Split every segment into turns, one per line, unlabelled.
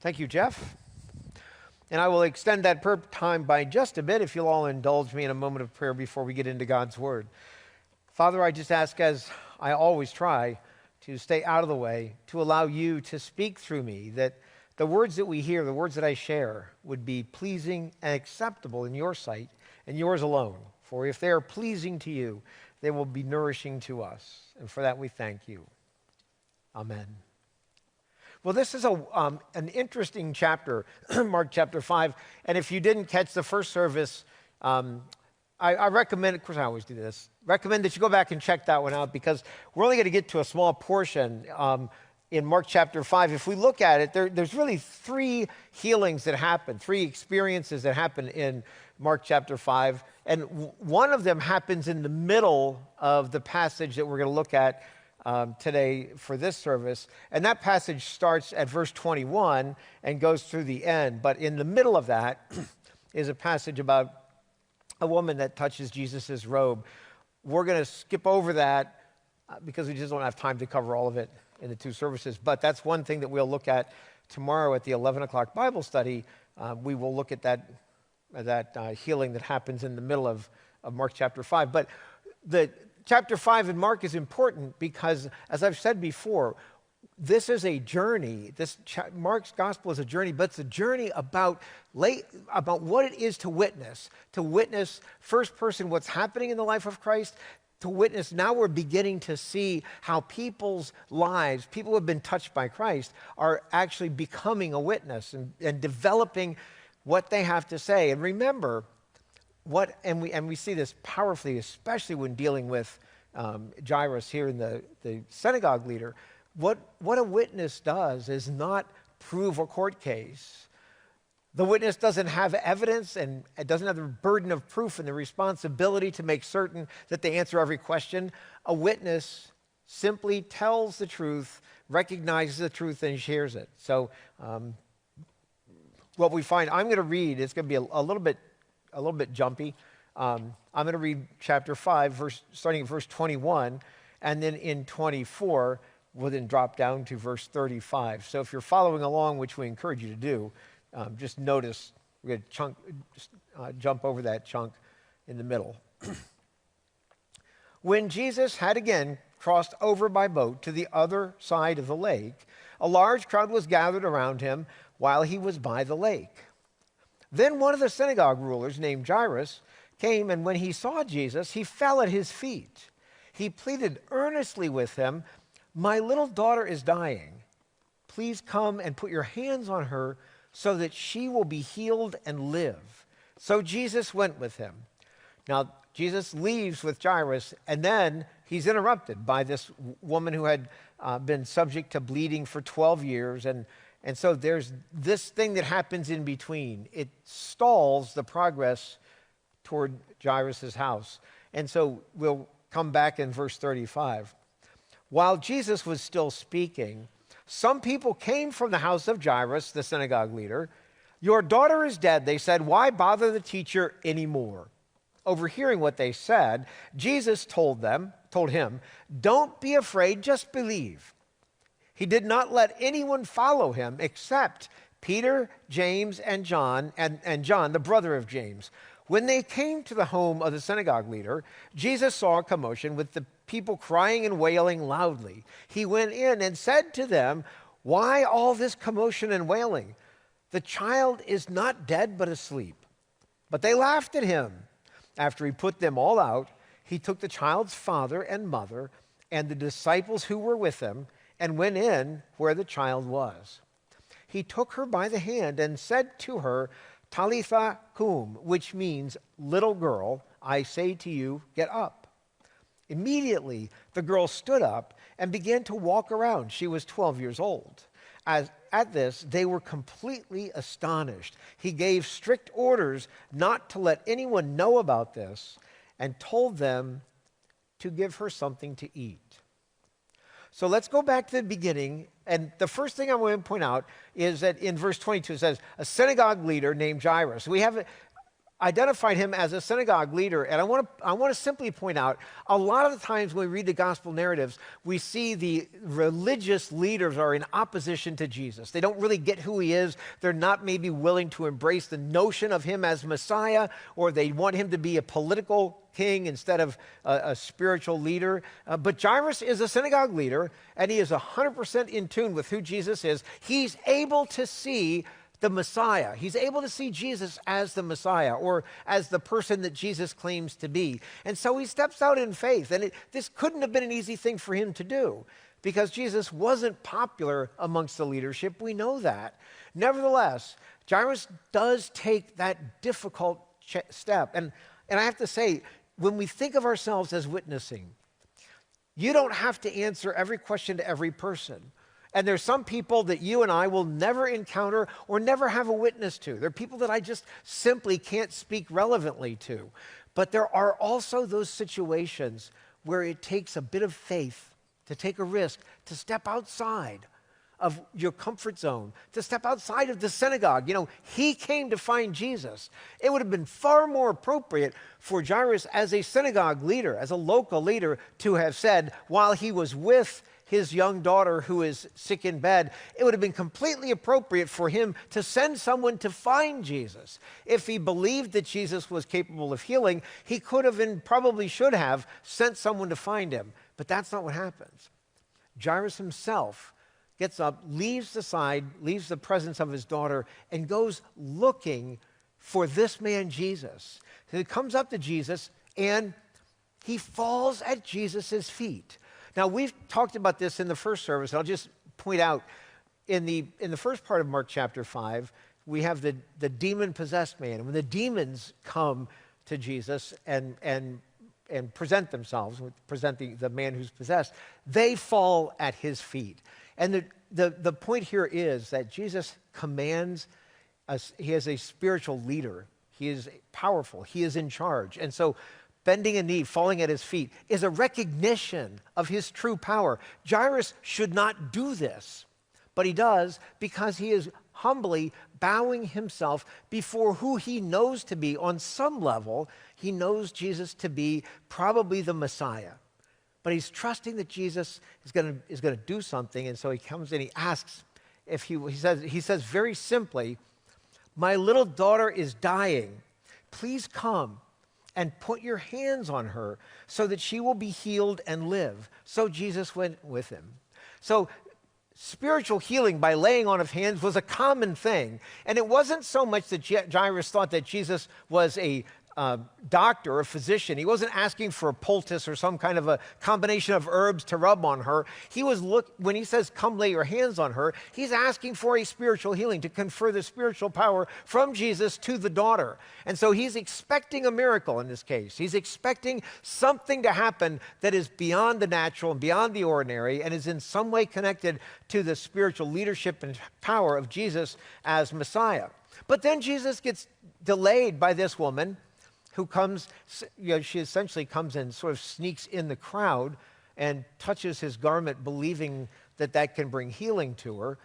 Thank you, Jeff. And I will extend that prayer time by just a bit if you'll all indulge me in a moment of prayer before we get into God's Word. Father, I just ask, as I always try, to stay out of the way, to allow you to speak through me, that the words that we hear, the words that I share, would be pleasing and acceptable in your sight and yours alone. For if they are pleasing to you, they will be nourishing to us. And for that we thank you. Amen. Well, this is an interesting chapter, Mark chapter 5. And if you didn't catch the first service, I recommend, of course I always do this, recommend that you go back and check that one out because we're only going to get to a small portion in Mark chapter 5. If we look at it, there's really three healings that happen, three experiences that happen in Mark chapter 5. And one of them happens in the middle of the passage that we're going to look at today for this service. And that passage starts at verse 21 and goes through the end. But in the middle of that is a passage about a woman that touches Jesus' robe. We're going to skip over that because we just don't have time to cover all of it in the two services. But that's one thing that we'll look at tomorrow at the 11 o'clock Bible study. We will look at that healing that happens in the middle of Mark chapter 5. But the chapter 5 in Mark is important because, as I've said before, this is a journey. Mark's gospel is a journey, but it's a journey about what it is to witness first person what's happening in the life of Christ, to witness. Now we're beginning to see how people's lives, people who have been touched by Christ, are actually becoming a witness and developing what they have to say. And remember, we see this powerfully, especially when dealing with Jairus here in the synagogue leader. What a witness does is not prove a court case. The witness doesn't have evidence and it doesn't have the burden of proof and the responsibility to make certain that they answer every question. A witness simply tells the truth, recognizes the truth, and shares it. So what we find, I'm going to read, it's going to be a little bit jumpy. I'm going to read chapter 5, starting at verse 21, and then in 24, we'll then drop down to verse 35. So if you're following along, which we encourage you to do, just notice we're going to jump over that chunk in the middle. When Jesus had again crossed over by boat to the other side of the lake, a large crowd was gathered around him while he was by the lake. Then one of the synagogue rulers named Jairus came, and when he saw Jesus, he fell at his feet. He pleaded earnestly with him, "My little daughter is dying. Please come and put your hands on her so that she will be healed and live." So Jesus went with him. Now, Jesus leaves with Jairus, and then he's interrupted by this woman who had been subject to bleeding for 12 years. And so there's this thing that happens in between. It stalls the progress toward Jairus' house. And so we'll come back in verse 35. While Jesus was still speaking, some people came from the house of Jairus, the synagogue leader. "Your daughter is dead," they said. "Why bother the teacher anymore?" Overhearing what they said, Jesus told him, "Don't be afraid, just believe." He did not let anyone follow him except Peter, James, and John, and John, the brother of James. When they came to the home of the synagogue leader, Jesus saw a commotion with the people crying and wailing loudly. He went in and said to them, "Why all this commotion and wailing? The child is not dead but asleep." But they laughed at him. After he put them all out, he took the child's father and mother and the disciples who were with him and went in where the child was. He took her by the hand and said to her, "Talitha cum," which means, "Little girl, I say to you, get up." Immediately, the girl stood up and began to walk around. She was 12 years old. At this, they were completely astonished. He gave strict orders not to let anyone know about this and told them to give her something to eat. So let's go back to the beginning. And the first thing I want to point out is that in verse 22, it says, a synagogue leader named Jairus. We have identified him as a synagogue leader. And I want to simply point out, a lot of the times when we read the gospel narratives, we see the religious leaders are in opposition to Jesus. They don't really get who he is. They're not maybe willing to embrace the notion of him as Messiah, or they want him to be a political king instead of a spiritual leader. But Jairus is a synagogue leader, and he is 100% in tune with who Jesus is. He's able to see the Messiah. He's able to see Jesus as the Messiah, or as the person that Jesus claims to be. And so he steps out in faith. And this couldn't have been an easy thing for him to do, because Jesus wasn't popular amongst the leadership. We know that. Nevertheless, Jairus does take that difficult step. And I have to say, when we think of ourselves as witnessing, you don't have to answer every question to every person. And there's some people that you and I will never encounter or never have a witness to. They're people that I just simply can't speak relevantly to. But there are also those situations where it takes a bit of faith to take a risk, to step outside of your comfort zone, to step outside of the synagogue. You know, he came to find Jesus. It would have been far more appropriate for Jairus as a synagogue leader, as a local leader, to have said, while he was with his young daughter who is sick in bed, it would have been completely appropriate for him to send someone to find Jesus. If he believed that Jesus was capable of healing, he could have and probably should have sent someone to find him. But that's not what happens. Jairus himself gets up, leaves the presence of his daughter, and goes looking for this man, Jesus. So he comes up to Jesus, and he falls at Jesus' feet. Now, we've talked about this in the first service. I'll just point out, in the first part of Mark chapter 5, we have the demon-possessed man. And when the demons come to Jesus and present themselves, present the man who's possessed, they fall at his feet. And the point here is that Jesus commands us. He is a spiritual leader. He is powerful. He is in charge. And so bending a knee, falling at his feet, is a recognition of his true power. Jairus should not do this, but he does because he is humbly bowing himself before who he knows to be, on some level, he knows Jesus to be probably the Messiah. But he's trusting that Jesus is going to do something, and so he comes and he asks if he says very simply, "My little daughter is dying. Please come and put your hands on her so that she will be healed and live." So Jesus went with him. So spiritual healing by laying on of hands was a common thing. And it wasn't so much that Jairus thought that Jesus was a doctor, a physician. He wasn't asking for a poultice or some kind of a combination of herbs to rub on her. When he says, "Come lay your hands on her," he's asking for a spiritual healing, to confer the spiritual power from Jesus to the daughter. And so he's expecting a miracle in this case. He's expecting something to happen that is beyond the natural and beyond the ordinary, and is in some way connected to the spiritual leadership and power of Jesus as Messiah. But then Jesus gets delayed by this woman who comes, she essentially comes and sort of sneaks in the crowd and touches his garment, believing that that can bring healing to her.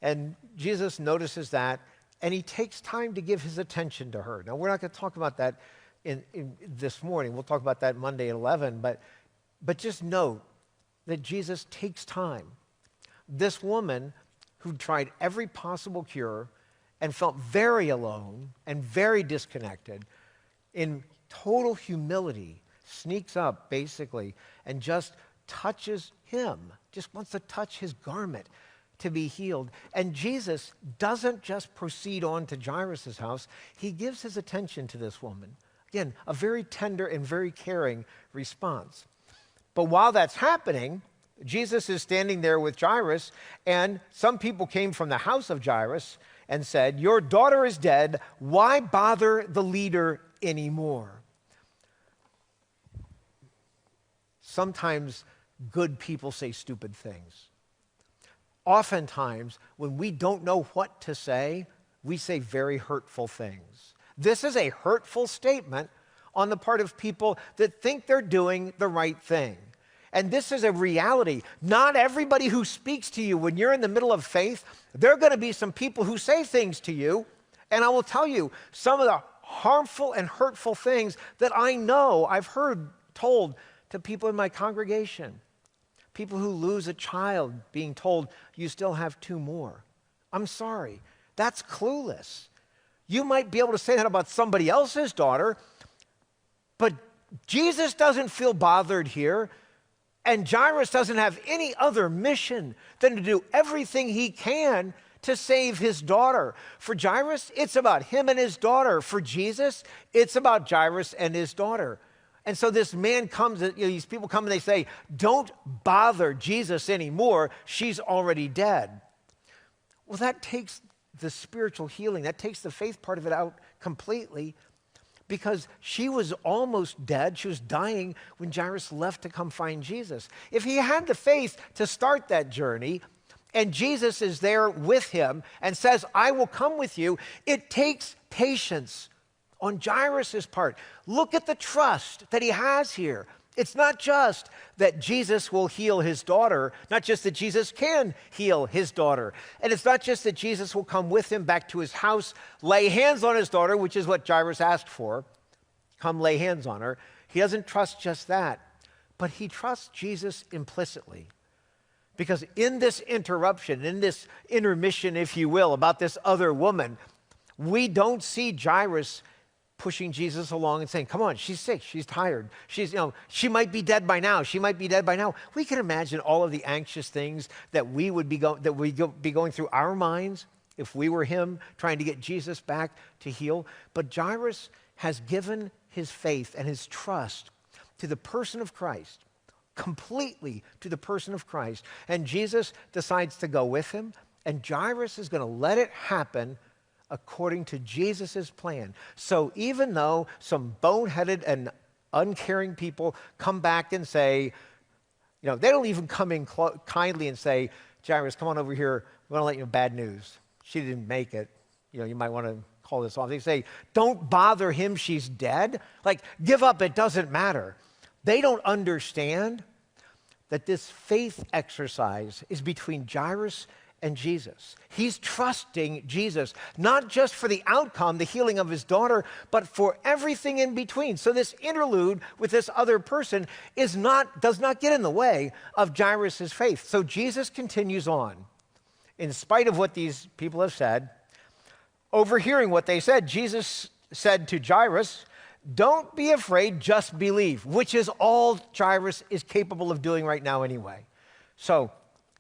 And Jesus notices that, and he takes time to give his attention to her. Now, we're not going to talk about that in this morning. We'll talk about that Monday at 11, but just note that Jesus takes time. This woman who tried every possible cure and felt very alone and very disconnected, in total humility, sneaks up basically and just touches him, just wants to touch his garment to be healed. And Jesus doesn't just proceed on to Jairus' house. He gives his attention to this woman. Again, a very tender and very caring response. But while that's happening, Jesus is standing there with Jairus, and some people came from the house of Jairus and said, "Your daughter is dead. Why bother the leader anymore?" Sometimes good people say stupid things. Oftentimes, when we don't know what to say, we say very hurtful things. This is a hurtful statement on the part of people that think they're doing the right thing. And this is a reality. Not everybody who speaks to you when you're in the middle of faith, there are going to be some people who say things to you. And I will tell you, some of the harmful and hurtful things that I know I've heard told to people in my congregation. People who lose a child being told, you still have 2 more. I'm sorry. That's clueless. You might be able to say that about somebody else's daughter, but Jesus doesn't feel bothered here, and Jairus doesn't have any other mission than to do everything he can to save his daughter. For Jairus, it's about him and his daughter. For Jesus, it's about Jairus and his daughter. And so this man comes, these people come and they say, don't bother Jesus anymore. She's already dead. Well, that takes the spiritual healing, that takes the faith part of it out completely, because she was almost dead. She was dying when Jairus left to come find Jesus. If he had the faith to start that journey, and Jesus is there with him and says, I will come with you, it takes patience on Jairus' part. Look at the trust that he has here. It's not just that Jesus will heal his daughter, not just that Jesus can heal his daughter. And it's not just that Jesus will come with him back to his house, lay hands on his daughter, which is what Jairus asked for. Come lay hands on her. He doesn't trust just that, but he trusts Jesus implicitly. Because in this interruption, in this intermission, if you will, about this other woman, we don't see Jairus pushing Jesus along and saying, come on, she's sick, she's tired, she might be dead by now, she might be dead by now. We can imagine all of the anxious things that we would be going through our minds if we were him trying to get Jesus back to heal. But Jairus has given his faith and his trust to the person of Christ, completely to the person of Christ. And Jesus decides to go with him, and Jairus is going to let it happen according to Jesus' plan. So even though some boneheaded and uncaring people come back and say, they don't even come in kindly and say, Jairus, come on over here, we want to let you know bad news. She didn't make it. You might want to call this off. They say, don't bother him, she's dead. Like, give up, it doesn't matter. They don't understand that this faith exercise is between Jairus and Jesus. He's trusting Jesus, not just for the outcome, the healing of his daughter, but for everything in between. So this interlude with this other person does not get in the way of Jairus' faith. So Jesus continues on. In spite of what these people have said, overhearing what they said, Jesus said to Jairus, don't be afraid, just believe, which is all Jairus is capable of doing right now anyway. So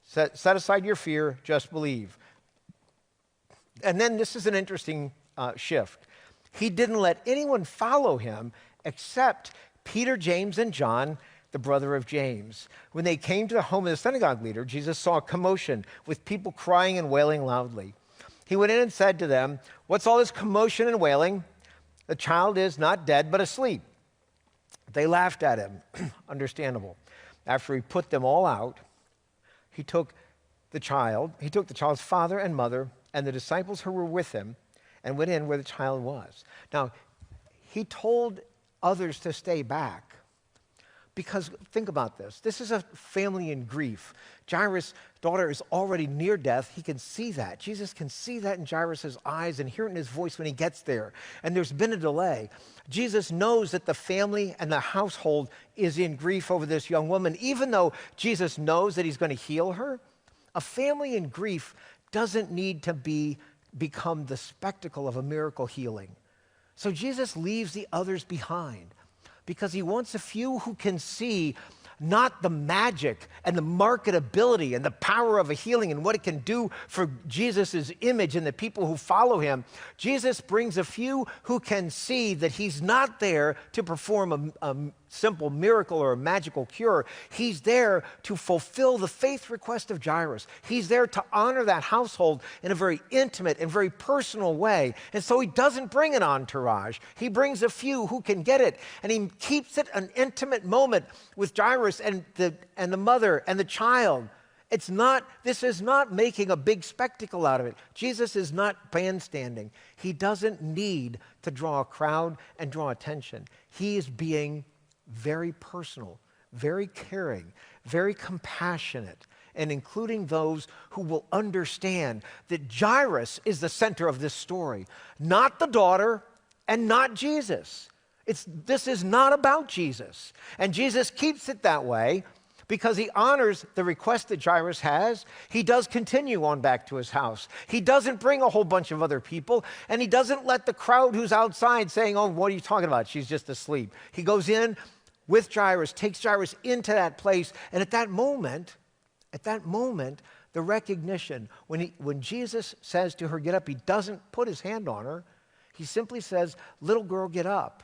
set aside your fear, just believe. And then this is an interesting shift. He didn't let anyone follow him except Peter, James, and John, the brother of James. When they came to the home of the synagogue leader, Jesus saw a commotion with people crying and wailing loudly. He went in and said to them, what's all this commotion and wailing? The child is not dead, but asleep. They laughed at him. Understandable. After he put them all out, he took the child's father and mother and the disciples who were with him and went in where the child was. Now, he told others to stay back because think about this. This is a family in grief. Jairus' daughter is already near death. He can see that. Jesus can see that in Jairus' eyes and hear it in his voice when he gets there. And there's been a delay. Jesus knows that the family and the household is in grief over this young woman. Even though Jesus knows that he's going to heal her, a family in grief doesn't need to become the spectacle of a miracle healing. So Jesus leaves the others behind because he wants a few who can see not the magic and the marketability and the power of a healing and what it can do for Jesus' image and the people who follow him. Jesus brings a few who can see that he's not there to perform a simple miracle or a magical cure. He's there to fulfill the faith request of Jairus. He's there to honor that household in a very intimate and very personal way. And so he doesn't bring an entourage. He brings a few who can get it. And he keeps it an intimate moment with Jairus and the mother and the child. This is not making a big spectacle out of it. Jesus is not bandstanding. He doesn't need to draw a crowd and draw attention. He is being very personal, very caring, very compassionate, and including those who will understand that Jairus is the center of this story, not the daughter, and not Jesus. This is not about Jesus. And Jesus keeps it that way because he honors the request that Jairus has. He does continue on back to his house. He doesn't bring a whole bunch of other people, and he doesn't let the crowd who's outside saying, oh, what are you talking about? She's just asleep. He goes in with Jairus, takes Jairus into that place, and at that moment, the recognition, when Jesus says to her, get up, he doesn't put his hand on her. He simply says, little girl, get up.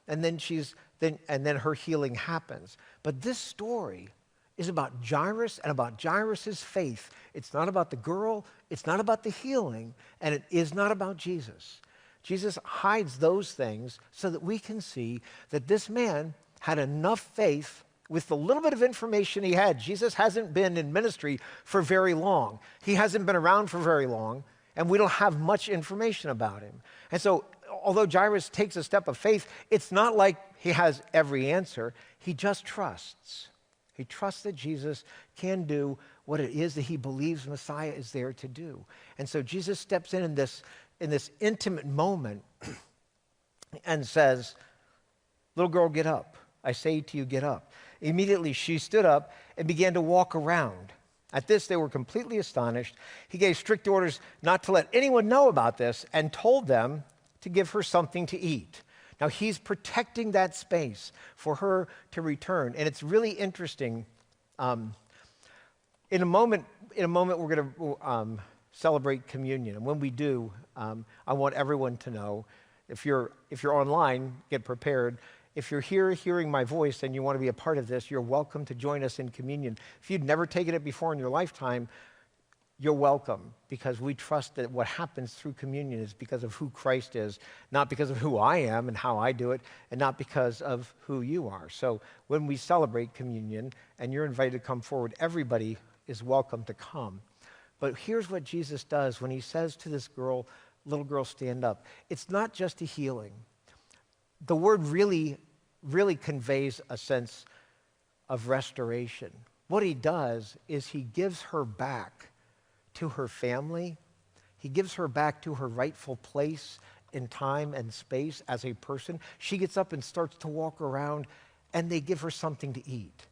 And then her healing happens. But this story is about Jairus and about Jairus' faith. It's not about the girl, it's not about the healing, and it is not about Jesus. Jesus hides those things so that we can see that this man had enough faith with the little bit of information he had. Jesus hasn't been in ministry for very long. He hasn't been around for very long, and we don't have much information about him. And so, although Jairus takes a step of faith, it's not like he has every answer. He just trusts. He trusts that Jesus can do what it is that he believes Messiah is there to do. And so Jesus steps in this intimate moment and says, little girl, get up. I say to you, get up. Immediately she stood up and began to walk around. At this, they were completely astonished. He gave strict orders not to let anyone know about this and told them to give her something to eat. Now, he's protecting that space for her to return. And it's really interesting. In a moment, we're going to celebrate communion. And when we do, I want everyone to know, if you're online, get prepared. If you're here hearing my voice and you want to be a part of this, you're welcome to join us in communion. If you'd never taken it before in your lifetime, you're welcome, because we trust that what happens through communion is because of who Christ is, not because of who I am and how I do it, and not because of who you are. So when we celebrate communion and you're invited to come forward, everybody is welcome to come. But here's what Jesus does when he says to this girl, little girl, stand up. It's not just a healing. The word really conveys a sense of restoration. What he does is he gives her back to her family. He gives her back to her rightful place in time and space as a person. She gets up and starts to walk around, and they give her something to eat.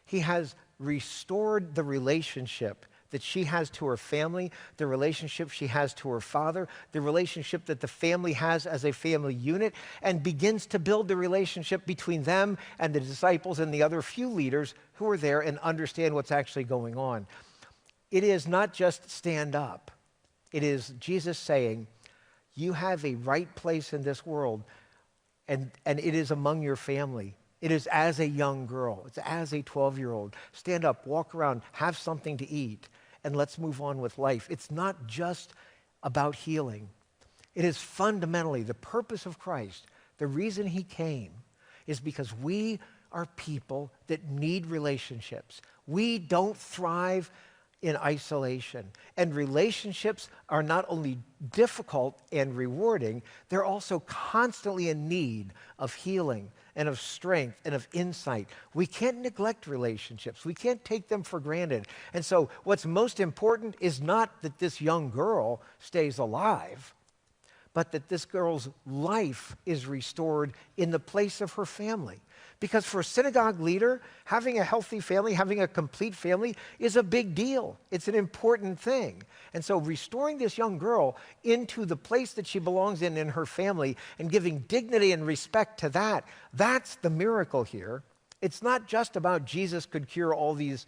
He has restored the relationship that she has to her family, the relationship she has to her father, the relationship that the family has as a family unit, and begins to build the relationship between them and the disciples and the other few leaders who are there and understand what's actually going on. It is not just stand up. It is Jesus saying, you have a right place in this world, and it is among your family. It is as a young girl. It's as a 12-year-old. Stand up, walk around, have something to eat, and let's move on with life. It's not just about healing. It is fundamentally the purpose of Christ. The reason he came is because we are people that need relationships. We don't thrive in isolation. And relationships are not only difficult and rewarding, they're also constantly in need of healing and of strength and of insight. We can't neglect relationships. We can't take them for granted. And so what's most important is not that this young girl stays alive, but that this girl's life is restored in the place of her family. Because for a synagogue leader, having a healthy family, having a complete family is a big deal. It's an important thing. And so restoring this young girl into the place that she belongs in her family and giving dignity and respect to that, that's the miracle here. It's not just about Jesus could cure all these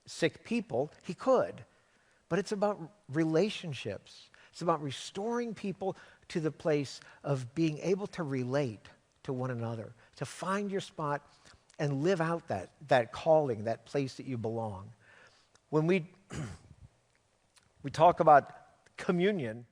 sick people. He could. But it's about relationships. It's about restoring people to the place of being able to relate to one another, to find your spot and live out that calling, that place that you belong. When we talk about communion,